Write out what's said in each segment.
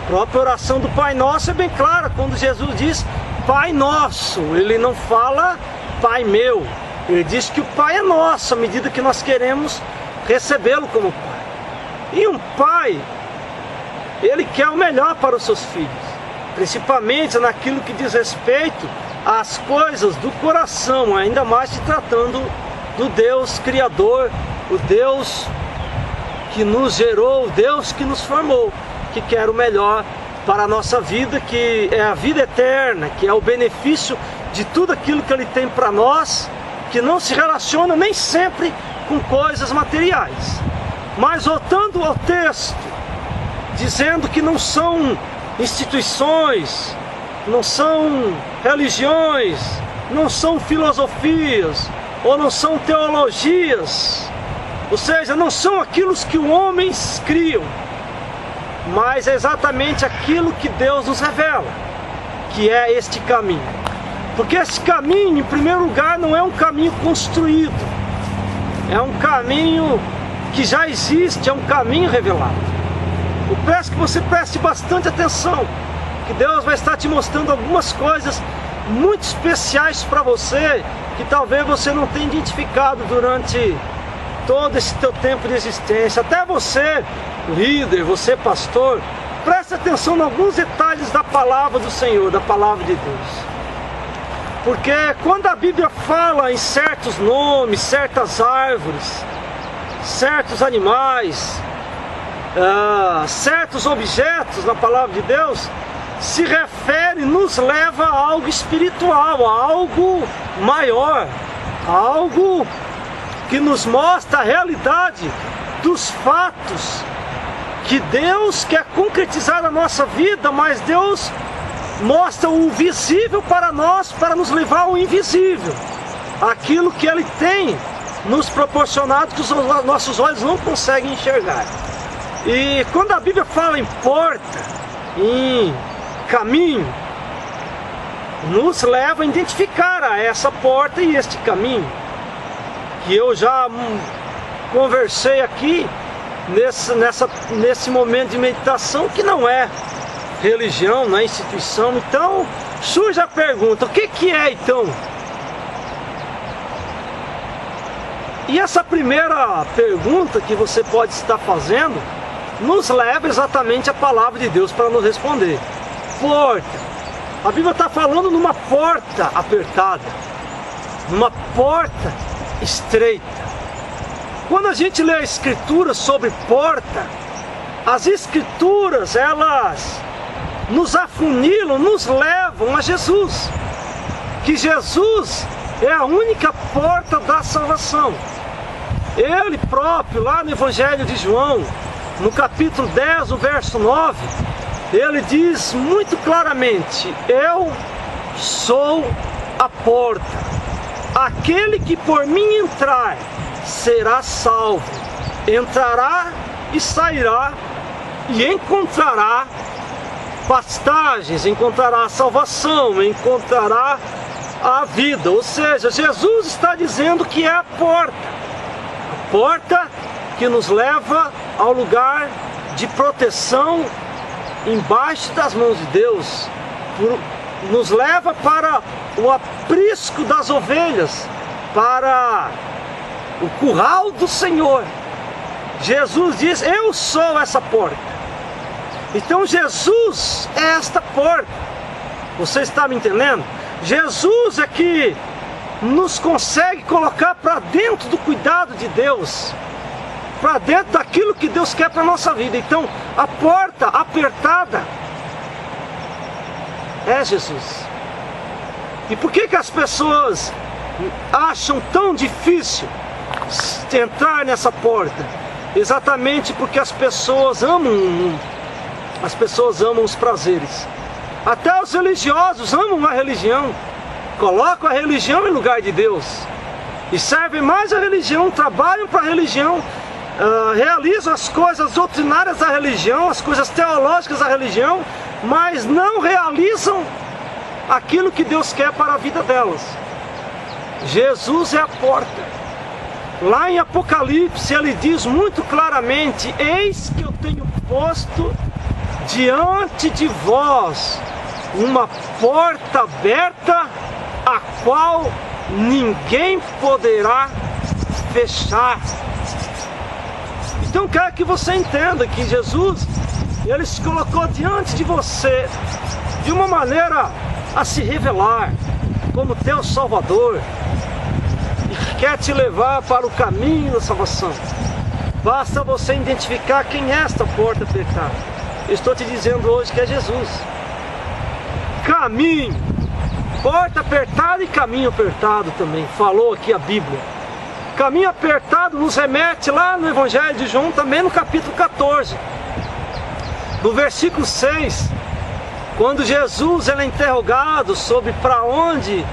A própria oração do Pai Nosso é bem clara, quando Jesus diz Pai Nosso, ele não fala Pai meu, ele diz que o Pai é nosso, à medida que nós queremos recebê-lo como Pai. E um pai, ele quer o melhor para os seus filhos, principalmente naquilo que diz respeito às coisas do coração, ainda mais se tratando do Deus Criador, o Deus que nos gerou, o Deus que nos formou, que quer o melhor para a nossa vida, que é a vida eterna, que é o benefício de tudo aquilo que Ele tem para nós, que não se relaciona nem sempre com coisas materiais. Mas voltando ao texto, dizendo que não são instituições, não são religiões, não são filosofias, ou não são teologias, ou seja, não são aquilo que os homens criam, mas é exatamente aquilo que Deus nos revela, que é este caminho. Porque esse caminho, em primeiro lugar, não é um caminho construído, é um caminho que já existe, é um caminho revelado. Eu peço que você preste bastante atenção, que Deus vai estar te mostrando algumas coisas muito especiais para você, que talvez você não tenha identificado durante todo esse teu tempo de existência. Até você, líder, você, pastor, preste atenção em alguns detalhes da palavra do Senhor, da palavra de Deus. Porque quando a Bíblia fala em certos nomes, certas árvores, certos animais, certos objetos na palavra de Deus, se refere, nos leva a algo espiritual, a algo maior, a algo que nos mostra a realidade dos fatos que Deus quer concretizar na nossa vida, mas Deus mostra o visível para nós, para nos levar ao invisível, aquilo que Ele tem nos proporcionado, que os nossos olhos não conseguem enxergar. E quando a Bíblia fala em porta, em caminho, nos leva a identificar a essa porta e este caminho, que eu já conversei aqui nesse momento de meditação, que não é religião, não é instituição. Então surge a pergunta, o que é então? E essa primeira pergunta que você pode estar fazendo nos leva exatamente à palavra de Deus para nos responder. Porta. A Bíblia está falando numa porta apertada, numa porta estreita. Quando a gente lê a Escritura sobre porta, as Escrituras, elas nos afunilam, nos levam a Jesus. Que Jesus é a única porta da salvação. Ele próprio, lá no Evangelho de João, no capítulo 10, o verso 9, ele diz muito claramente: eu sou a porta. Aquele que por mim entrar será salvo. Entrará e sairá e encontrará pastagens, encontrará a salvação, encontrará a vida. Ou seja, Jesus está dizendo que é a porta que nos leva ao lugar de proteção embaixo das mãos de Deus, nos leva para o aprisco das ovelhas, para o curral do Senhor. Jesus diz: eu sou essa porta. Então Jesus é esta porta. Você está me entendendo? Jesus é que nos consegue colocar para dentro do cuidado de Deus, para dentro daquilo que Deus quer para a nossa vida. Então a porta apertada é Jesus. E por que as pessoas acham tão difícil entrar nessa porta? Exatamente porque as pessoas amam os prazeres. Até os religiosos amam a religião, colocam a religião em lugar de Deus e servem mais a religião, trabalham para a religião, realizam as coisas doutrinárias da religião, as coisas teológicas da religião, mas não realizam aquilo que Deus quer para a vida delas. Jesus é a porta. Lá em Apocalipse ele diz muito claramente: eis que eu tenho posto diante de vós uma porta aberta, a qual ninguém poderá fechar. Então quero que você entenda que Jesus, Ele se colocou diante de você de uma maneira a se revelar como teu Salvador e quer te levar para o caminho da salvação. Basta você identificar quem é esta porta apertada. Eu estou te dizendo hoje que é Jesus. Caminho, porta apertada e caminho apertado também, falou aqui a Bíblia. Caminho apertado nos remete lá no Evangelho de João, também no capítulo 14, no versículo 6, quando Jesus ele é interrogado sobre para onde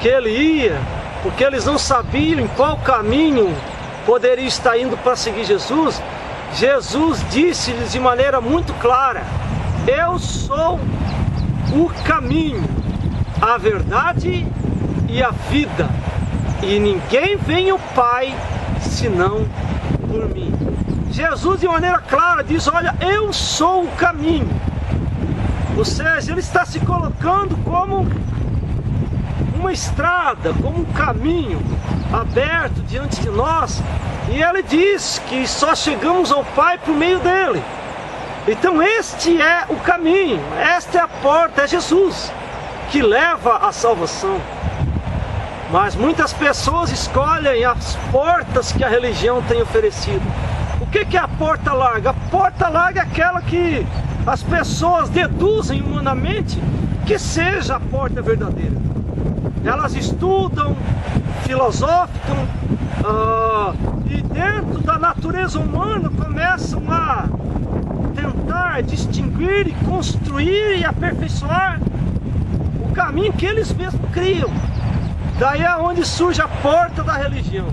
que ele ia, porque eles não sabiam em qual caminho poderia estar indo para seguir Jesus. Jesus disse-lhes de maneira muito clara: eu sou o caminho, a verdade e a vida, e ninguém vem ao Pai senão por mim. Jesus de maneira clara diz: olha, eu sou o caminho. Ou seja, Ele está se colocando como uma estrada, como um caminho aberto diante de nós, e Ele diz que só chegamos ao Pai por meio dEle. Então este é o caminho, esta é a porta, é Jesus que leva à salvação. Mas muitas pessoas escolhem as portas que a religião tem oferecido. O que é a porta larga? A porta larga é aquela que as pessoas deduzem humanamente que seja a porta verdadeira. Elas estudam, filosofam, e dentro da natureza humana começam a tentar distinguir e construir e aperfeiçoar o caminho que eles mesmos criam. Daí é onde surge a porta da religião.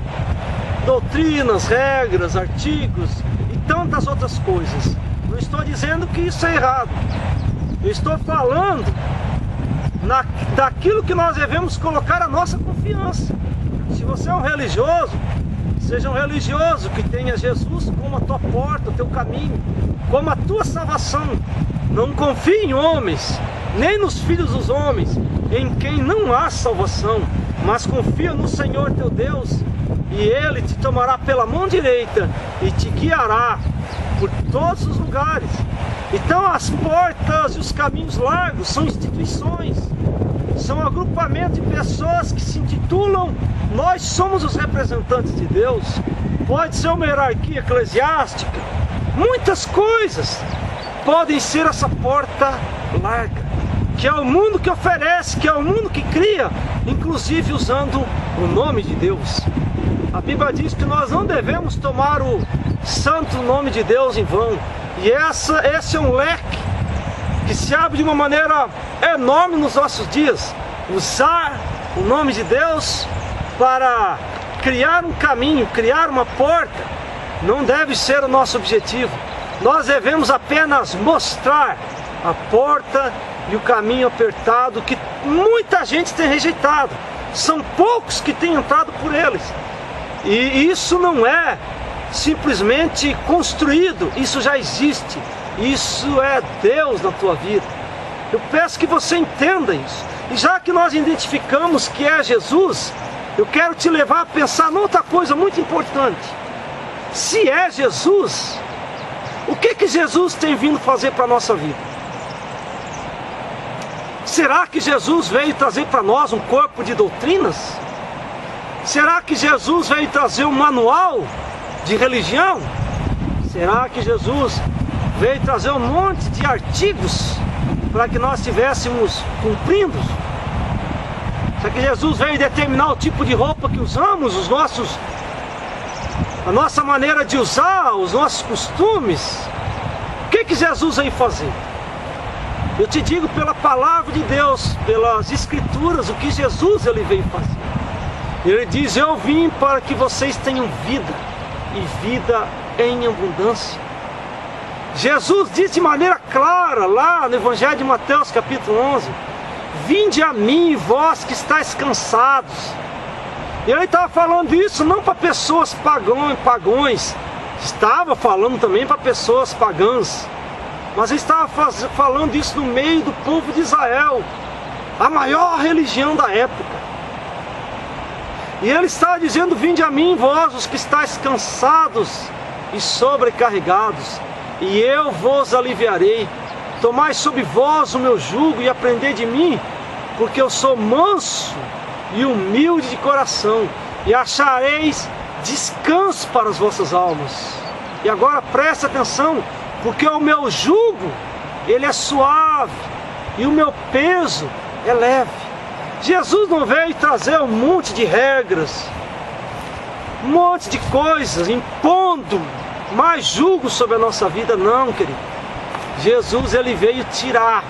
Doutrinas, regras, artigos e tantas outras coisas. Não estou dizendo que isso é errado. Eu estou falando daquilo que nós devemos colocar a nossa confiança. Se você é um religioso, seja um religioso que tenha Jesus como a tua porta, o teu caminho, como a tua salvação. Não confie em homens, nem nos filhos dos homens, em quem não há salvação, mas confia no Senhor teu Deus, e Ele te tomará pela mão direita e te guiará por todos os lugares. Então as portas e os caminhos largos são instituições, são agrupamentos de pessoas que se intitulam: nós somos os representantes de Deus. Pode ser uma hierarquia eclesiástica, muitas coisas podem ser essa porta larga, que é o mundo que oferece, que é o mundo que cria, inclusive usando o nome de Deus. A Bíblia diz que nós não devemos tomar o santo nome de Deus em vão. E esse é um leque que se abre de uma maneira enorme nos nossos dias. Usar o nome de Deus para criar um caminho, criar uma porta, não deve ser o nosso objetivo. Nós devemos apenas mostrar a porta e o caminho apertado que muita gente tem rejeitado. São poucos que têm entrado por eles. E isso não é simplesmente construído, isso já existe. Isso é Deus na tua vida. Eu peço que você entenda isso. E já que nós identificamos que é Jesus, eu quero te levar a pensar noutra coisa muito importante. Se é Jesus, o que Jesus tem vindo fazer para a nossa vida? Será que Jesus veio trazer para nós um corpo de doutrinas? Será que Jesus veio trazer um manual de religião? Será que Jesus veio trazer um monte de artigos para que nós estivéssemos cumprindo? Será que Jesus veio determinar o tipo de roupa que usamos, a nossa maneira de usar, os nossos costumes? O que Jesus veio fazer? Eu te digo pela palavra de Deus, pelas escrituras, o que Jesus ele veio fazer. Ele diz: eu vim para que vocês tenham vida, e vida em abundância. Jesus diz de maneira clara, lá no Evangelho de Mateus capítulo 11, vinde a mim, vós que estáis cansados. E ele estava falando isso não para pessoas pagões, estava falando também para pessoas pagãs. Mas ele estava falando isso no meio do povo de Israel, a maior religião da época. E ele estava dizendo: vinde a mim, vós os que estáis cansados e sobrecarregados, e eu vos aliviarei. Tomai sobre vós o meu jugo e aprendei de mim, porque eu sou manso e humilde de coração, e achareis descanso para as vossas almas. E agora preste atenção, porque o meu jugo, ele é suave, e o meu peso é leve. Jesus não veio trazer um monte de regras, um monte de coisas, impondo mais jugo sobre a nossa vida, não, querido. Jesus, ele veio tirar